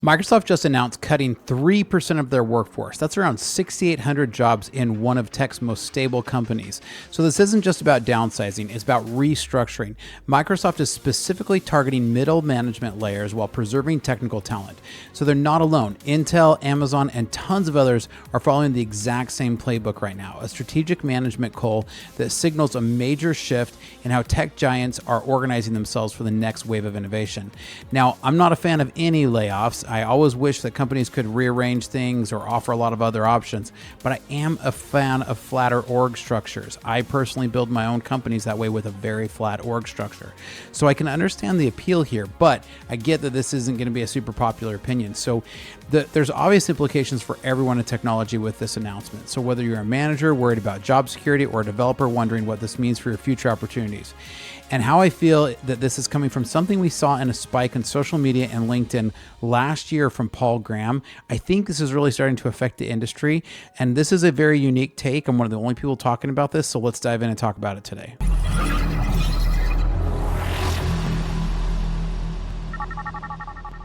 Microsoft just announced cutting 3% of their workforce. That's around 6,800 jobs in one of tech's most stable companies. So this isn't just about downsizing, it's about restructuring. Microsoft is specifically targeting middle management layers while preserving technical talent. So they're not alone. Intel, Amazon, and tons of others are following the exact same playbook right now, a strategic management call that signals a major shift in how tech giants are organizing themselves for the next wave of innovation. Now, I'm not a fan of any layoffs. I always wish that companies could rearrange things or offer a lot of other options, but I am a fan of flatter org structures. I personally build my own companies that way with a very flat org structure. So I can understand the appeal here, but I get that this isn't going to be a super popular opinion. So there's obvious implications for everyone in technology with this announcement. So whether you're a manager worried about job security or a developer wondering what this means for your future opportunities, and how I feel that this is coming from something we saw in a spike in social media and LinkedIn last year from Paul Graham. I think this is really starting to affect the industry, and this is a very unique take. I'm one of the only people talking about this, so let's dive in and talk about it today.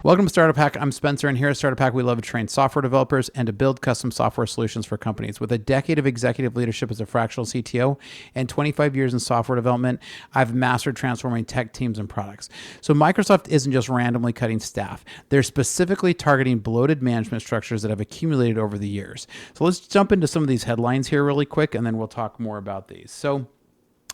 Welcome to Startup Hack. I'm Spencer, and here at Startup Hack, we love to train software developers and to build custom software solutions for companies. With a decade of executive leadership as a fractional CTO and 25 years in software development, I've mastered transforming tech teams and products. So Microsoft isn't just randomly cutting staff. They're specifically targeting bloated management structures that have accumulated over the years. So let's jump into some of these headlines here really quick, and then we'll talk more about these. So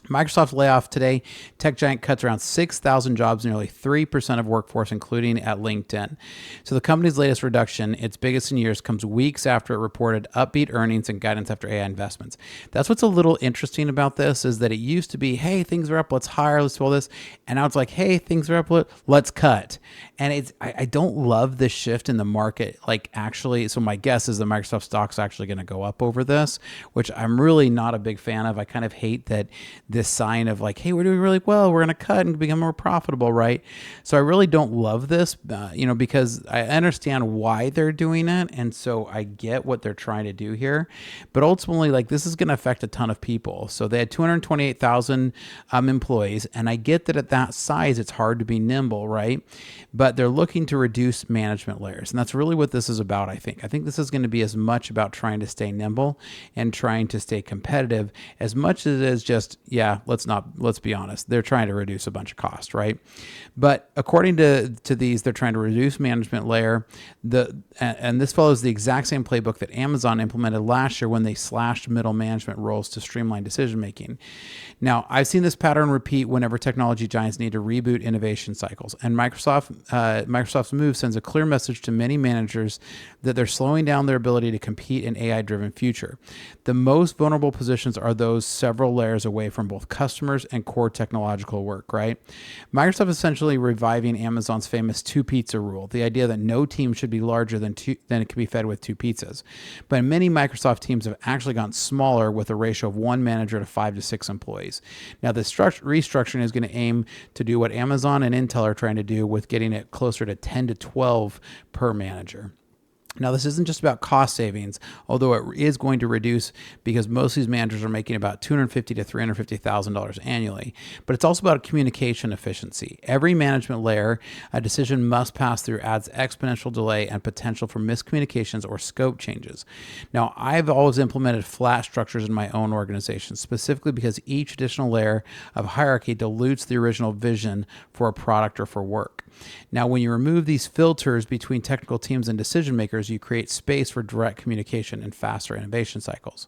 Microsoft layoff today. Tech giant cuts around 6,000 jobs, nearly 3% of workforce, including at LinkedIn. So the company's latest reduction, its biggest in years, comes weeks after it reported upbeat earnings and guidance after AI investments. That's what's a little interesting about this, is that it used to be, hey, things are up, let's hire, let's do all this. And now it's like, hey, things are up, let's cut. And I don't love this shift in the market. Like actually, so my guess is that Microsoft stock's actually going to go up over this, which I'm really not a big fan of. I kind of hate that this sign of like, hey, we're doing really well, we're going to cut and become more profitable, right? So I really don't love this, because I understand why they're doing it. And so I get what they're trying to do here. But ultimately, like this is going to affect a ton of people. So they had 228,000 employees. And I get that at that size, it's hard to be nimble, right? But they're looking to reduce management layers. And that's really what this is about, I think. I think this is going to be as much about trying to stay nimble and trying to stay competitive as much as it is just, let's be honest, they're trying to reduce a bunch of cost, right? But according to these, they're trying to reduce management layer. And this follows the exact same playbook that Amazon implemented last year when they slashed middle management roles to streamline decision making. Now, I've seen this pattern repeat whenever technology giants need to reboot innovation cycles. And Microsoft's move sends a clear message to many managers that they're slowing down their ability to compete in AI-driven future. The most vulnerable positions are those several layers away from both customers and core technological work, right? Microsoft is essentially reviving Amazon's famous two pizza rule, the idea that no team should be larger than it can be fed with two pizzas. But many Microsoft teams have actually gotten smaller with a ratio of one manager to 5 to 6 employees. Now, this restructuring is going to aim to do what Amazon and Intel are trying to do with getting it closer to 10 to 12 per manager. Now, this isn't just about cost savings, although it is going to reduce because most of these managers are making about $250,000 to $350,000 annually. But it's also about communication efficiency. Every management layer, a decision must pass through adds exponential delay and potential for miscommunications or scope changes. Now, I've always implemented flat structures in my own organization, specifically because each additional layer of hierarchy dilutes the original vision for a product or for work. Now, when you remove these filters between technical teams and decision makers, you create space for direct communication and faster innovation cycles.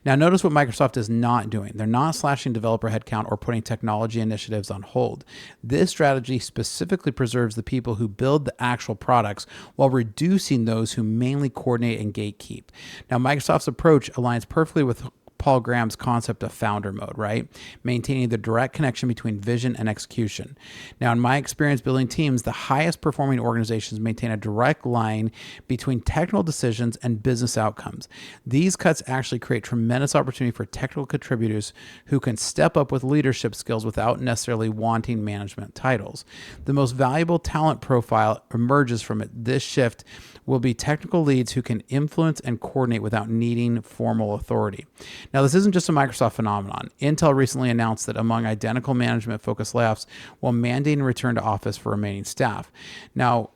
Now, notice what Microsoft is not doing. They're not slashing developer headcount or putting technology initiatives on hold. This strategy specifically preserves the people who build the actual products while reducing those who mainly coordinate and gatekeep. Now, Microsoft's approach aligns perfectly with Paul Graham's concept of founder mode, right? Maintaining the direct connection between vision and execution. Now, in my experience building teams, the highest performing organizations maintain a direct line between technical decisions and business outcomes. These cuts actually create tremendous opportunity for technical contributors who can step up with leadership skills without necessarily wanting management titles. The most valuable talent profile emerges from it. This shift will be technical leads who can influence and coordinate without needing formal authority. Now, this isn't just a Microsoft phenomenon. Intel recently announced that among identical management-focused layoffs will mandating return to office for remaining staff. Now,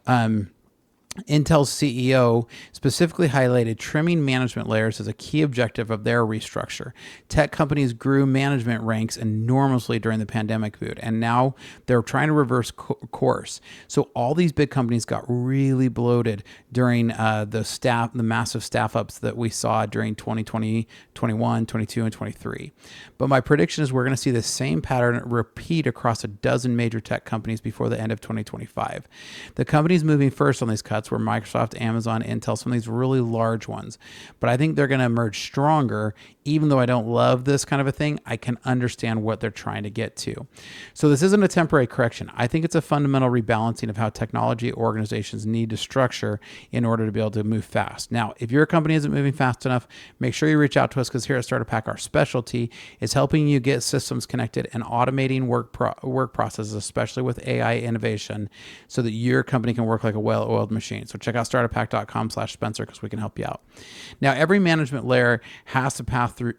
Intel's CEO specifically highlighted trimming management layers as a key objective of their restructure. Tech companies grew management ranks enormously during the pandemic boom, and now they're trying to reverse course. So all these big companies got really bloated during the massive staff ups that we saw during 2020, 21, 22, and 23. But my prediction is we're going to see the same pattern repeat across a dozen major tech companies before the end of 2025. The companies moving first on these cuts were Microsoft, Amazon, Intel, some of these really large ones. But I think they're going to emerge stronger. Even though I don't love this kind of a thing, I can understand what they're trying to get to. So this isn't a temporary correction. I think it's a fundamental rebalancing of how technology organizations need to structure in order to be able to move fast. Now, if your company isn't moving fast enough, make sure you reach out to us, because here at Startup Hack, our specialty is helping you get systems connected and automating work processes, especially with AI innovation, so that your company can work like a well-oiled machine. So check out startuphack.com/Spencer, because we can help you out. Now, every management layer has to pass through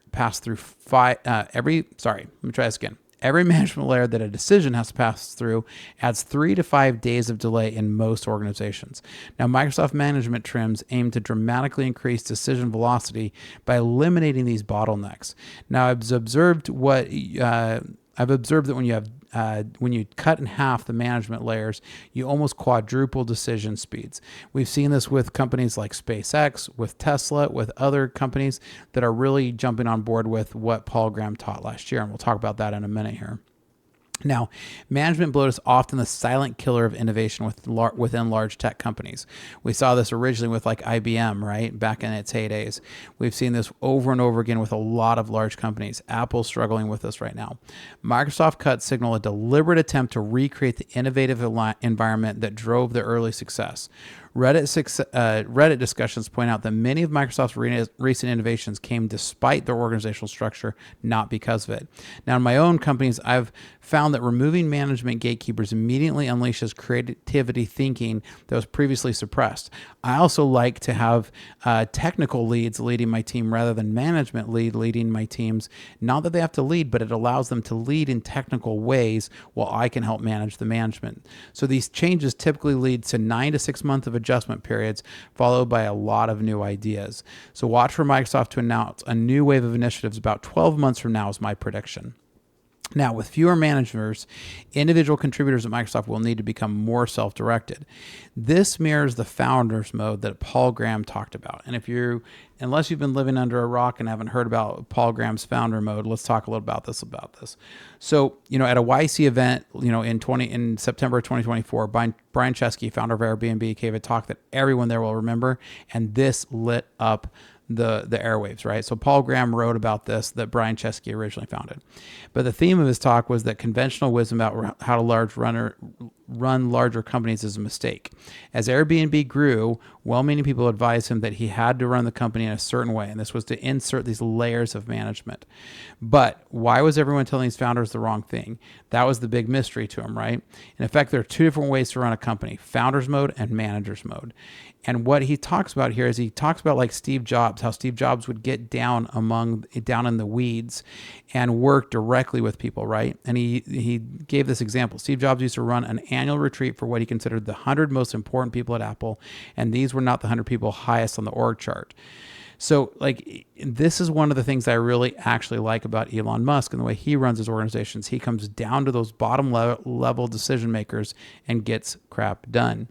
Every management layer that a decision has to pass through adds 3 to 5 days of delay in most organizations. Now, Microsoft management trims aim to dramatically increase decision velocity by eliminating these bottlenecks. Now, I've observed that when you cut in half the management layers, you almost quadruple decision speeds. We've seen this with companies like SpaceX, with Tesla, with other companies that are really jumping on board with what Paul Graham taught last year, and we'll talk about that in a minute here. Now, management bloat is often the silent killer of innovation within large tech companies. We saw this originally with like IBM, right, back in its heydays. We've seen this over and over again with a lot of large companies. Apple's struggling with this right now. Microsoft cuts signal a deliberate attempt to recreate the innovative environment that drove their early success. Reddit discussions point out that many of Microsoft's recent innovations came despite their organizational structure, not because of it. Now, in my own companies, I've found that removing management gatekeepers immediately unleashes creativity thinking that was previously suppressed. I also like to have technical leads leading my team rather than management leading my teams. Not that they have to lead, but it allows them to lead in technical ways while I can help manage the management. So these changes typically lead to 9 to 6 months of adjustment periods, followed by a lot of new ideas. So watch for Microsoft to announce a new wave of initiatives about 12 months from now is my prediction. Now, with fewer managers, individual contributors at Microsoft will need to become more self-directed. This mirrors the founder's mode that Paul Graham talked about. And unless you've been living under a rock and haven't heard about Paul Graham's founder mode, let's talk a little about this. So, at a YC event, in September 2024, Brian Chesky, founder of Airbnb, gave a talk that everyone there will remember, and this lit up the airwaves, right? So Paul Graham wrote about this that Brian Chesky originally founded. But the theme of his talk was that conventional wisdom about how to run larger companies is a mistake. As Airbnb grew, well-meaning people advised him that he had to run the company in a certain way, and this was to insert these layers of management. But why was everyone telling these founders the wrong thing? That was the big mystery to him, right? In effect, there are two different ways to run a company: founders mode and managers mode. And what he talks about here is he talks about like Steve Jobs, how Steve Jobs would get down in the weeds and work directly with people, right? And he gave this example. Steve Jobs used to run an annual retreat for what he considered the 100 most important people at Apple, and these were not the 100 people highest on the org chart. So this is one of the things I really actually like about Elon Musk and the way he runs his organizations. He comes down to those bottom level decision makers and gets crap done.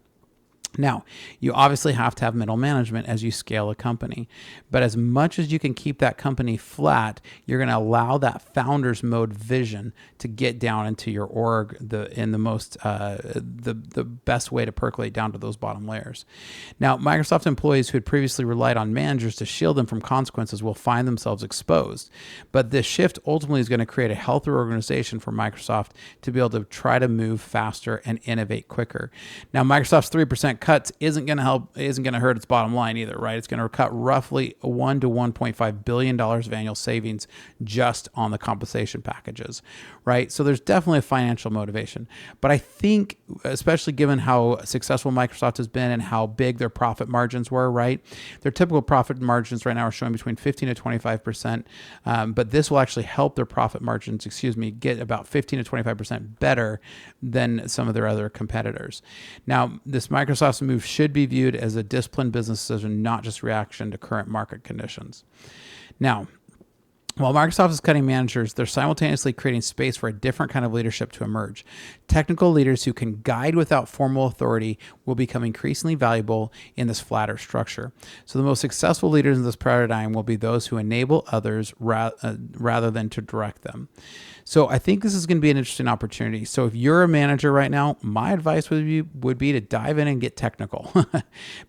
Now, you obviously have to have middle management as you scale a company, but as much as you can keep that company flat, you're going to allow that founder's mode vision to get down into your org the best way to percolate down to those bottom layers. Now, Microsoft employees who had previously relied on managers to shield them from consequences will find themselves exposed, but this shift ultimately is going to create a healthier organization for Microsoft to be able to try to move faster and innovate quicker. Now, Microsoft's 3% cuts isn't going to hurt its bottom line either, right? It's going to cut roughly $1 to $1.5 billion of annual savings just on the compensation packages, right? So there's definitely a financial motivation. But I think, especially given how successful Microsoft has been and how big their profit margins were, right? Their typical profit margins right now are showing between 15 to 25%, but this will actually help their profit margins, get about 15 to 25% better than some of their other competitors. Now, this Microsoft Microsoft's move should be viewed as a disciplined business decision, not just reaction to current market conditions. Now, while Microsoft is cutting managers, they're simultaneously creating space for a different kind of leadership to emerge. Technical leaders who can guide without formal authority will become increasingly valuable in this flatter structure. So the most successful leaders in this paradigm will be those who enable others rather than to direct them. So I think this is going to be an interesting opportunity. So if you're a manager right now, my advice would be to dive in and get technical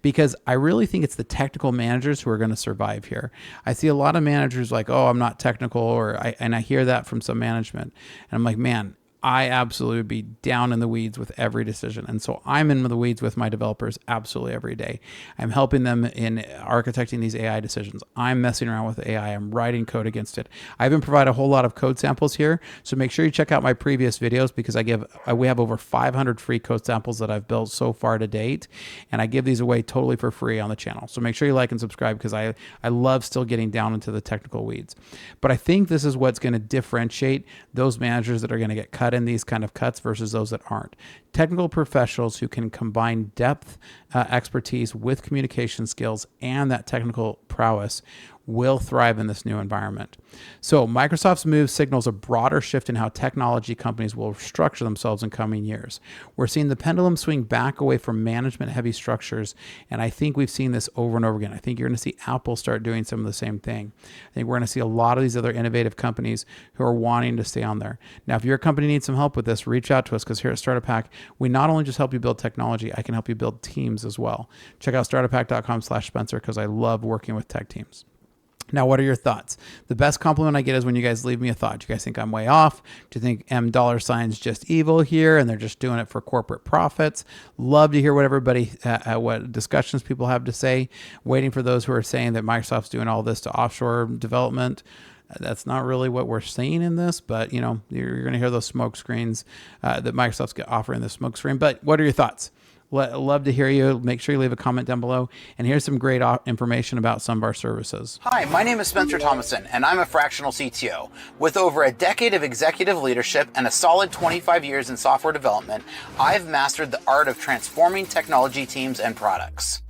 because I really think it's the technical managers who are going to survive here. I see a lot of managers like, oh, I'm not technical, and I hear that from some management. And I'm like, man, I absolutely would be down in the weeds with every decision. And so I'm in the weeds with my developers absolutely every day. I'm helping them in architecting these AI decisions. I'm messing around with AI. I'm writing code against it. I even provide a whole lot of code samples here. So make sure you check out my previous videos because we have over 500 free code samples that I've built so far to date. And I give these away totally for free on the channel. So make sure you like and subscribe because I love still getting down into the technical weeds. But I think this is what's going to differentiate those managers that are going to get cut in these kind of cuts versus those that aren't. Technical professionals who can combine depth, expertise with communication skills and that technical prowess will thrive in this new environment. So Microsoft's move signals a broader shift in how technology companies will structure themselves in coming years. We're seeing the pendulum swing back away from management-heavy structures, and I think we've seen this over and over again. I think you're going to see Apple start doing some of the same thing. I think we're going to see a lot of these other innovative companies who are wanting to stay on there. Now, if your company needs some help with this, reach out to us because here at Startup Hack, we not only just help you build technology, I can help you build teams as well. Check out startuphack.com/Spencer because I love working with tech teams. Now, what are your thoughts? The best compliment I get is when you guys leave me a thought. Do you guys think I'm way off? Do you think $$ just evil here and they're just doing it for corporate profits? Love to hear what everybody, what discussions people have to say. Waiting for those who are saying that Microsoft's doing all this to offshore development. That's not really what we're seeing in this, but you're going to hear those smoke screens that Microsoft's offering the smoke screen. But what are your thoughts? Love to hear you. Make sure you leave a comment down below. And here's some great information about some of our services. Hi, my name is Spencer Thomason, and I'm a fractional CTO. With over a decade of executive leadership and a solid 25 years in software development, I've mastered the art of transforming technology teams and products.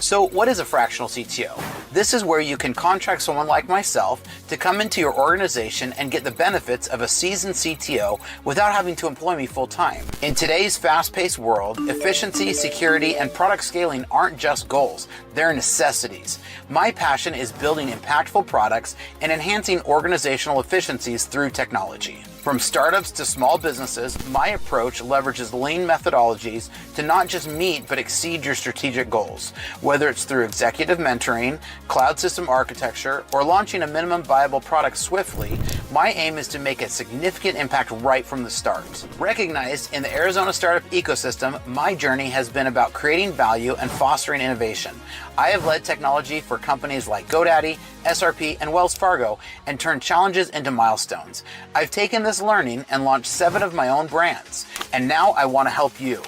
So what is a fractional CTO? This is where you can contract someone like myself to come into your organization and get the benefits of a seasoned CTO without having to employ me full time. In today's fast-paced world, efficiency, security, and product scaling aren't just goals, they're necessities. My passion is building impactful products and enhancing organizational efficiencies through technology. From startups to small businesses, my approach leverages lean methodologies to not just meet but exceed your strategic goals. Whether it's through executive mentoring, cloud system architecture, or launching a minimum viable product swiftly, my aim is to make a significant impact right from the start. Recognized in the Arizona startup ecosystem, my journey has been about creating value and fostering innovation. I have led technology for companies like GoDaddy, SRP, and Wells Fargo and turned challenges into milestones. I've taken this learning and launched 7 of my own brands, and now I want to help you.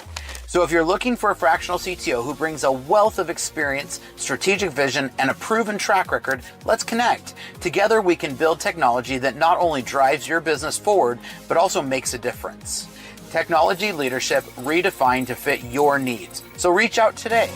So if you're looking for a fractional CTO who brings a wealth of experience, strategic vision, and a proven track record, let's connect. Together we can build technology that not only drives your business forward, but also makes a difference. Technology leadership redefined to fit your needs. So reach out today.